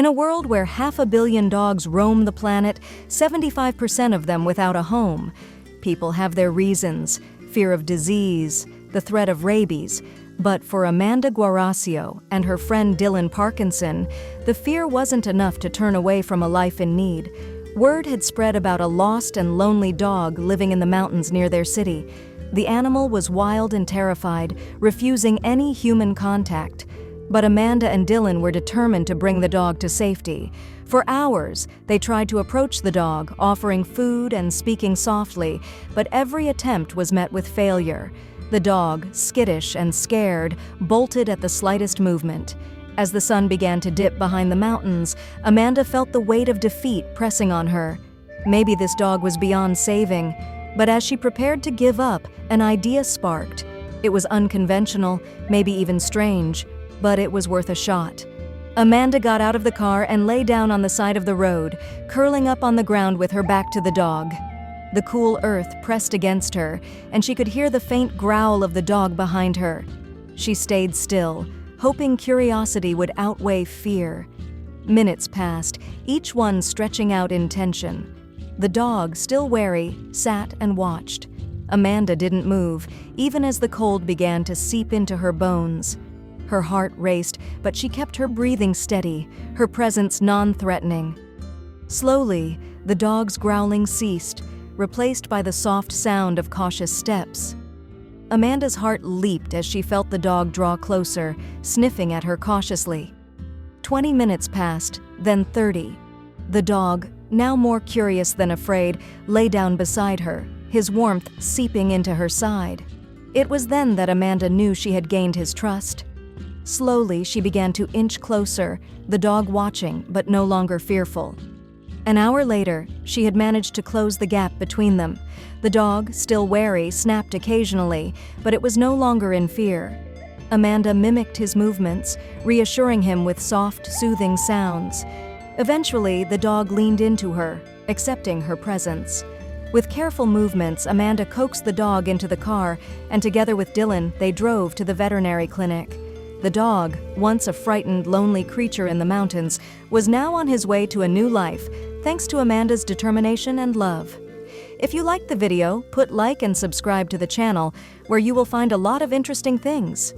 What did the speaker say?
In a world where 500 million dogs roam the planet, 75% of them without a home. People have their reasons: fear of disease, the threat of rabies. But for Amanda Guarascio and her friend Dylan Parkinson, the fear wasn't enough to turn away from a life in need. Word had spread about a lost and lonely dog living in the mountains near their city. The animal was wild and terrified, refusing any human contact. But Amanda and Dylan were determined to bring the dog to safety. For hours, they tried to approach the dog, offering food and speaking softly, but every attempt was met with failure. The dog, skittish and scared, bolted at the slightest movement. As the sun began to dip behind the mountains, Amanda felt the weight of defeat pressing on her. Maybe this dog was beyond saving, but as she prepared to give up, an idea sparked. It was unconventional, maybe even strange, but it was worth a shot. Amanda got out of the car and lay down on the side of the road, curling up on the ground with her back to the dog. The cool earth pressed against her, and she could hear the faint growl of the dog behind her. She stayed still, hoping curiosity would outweigh fear. Minutes passed, each one stretching out in tension. The dog, still wary, sat and watched. Amanda didn't move, even as the cold began to seep into her bones. Her heart raced, but she kept her breathing steady, her presence non-threatening. Slowly, the dog's growling ceased, replaced by the soft sound of cautious steps. Amanda's heart leaped as she felt the dog draw closer, sniffing at her cautiously. 20 minutes passed, then 30. The dog, now more curious than afraid, lay down beside her, his warmth seeping into her side. It was then that Amanda knew she had gained his trust. Slowly, she began to inch closer, the dog watching but no longer fearful. An hour later, she had managed to close the gap between them. The dog, still wary, snapped occasionally, but it was no longer in fear. Amanda mimicked his movements, reassuring him with soft, soothing sounds. Eventually, the dog leaned into her, accepting her presence. With careful movements, Amanda coaxed the dog into the car, and together with Dylan, they drove to the veterinary clinic. The dog, once a frightened, lonely creature in the mountains, was now on his way to a new life, thanks to Amanda's determination and love. If you liked the video, put like and subscribe to the channel, where you will find a lot of interesting things.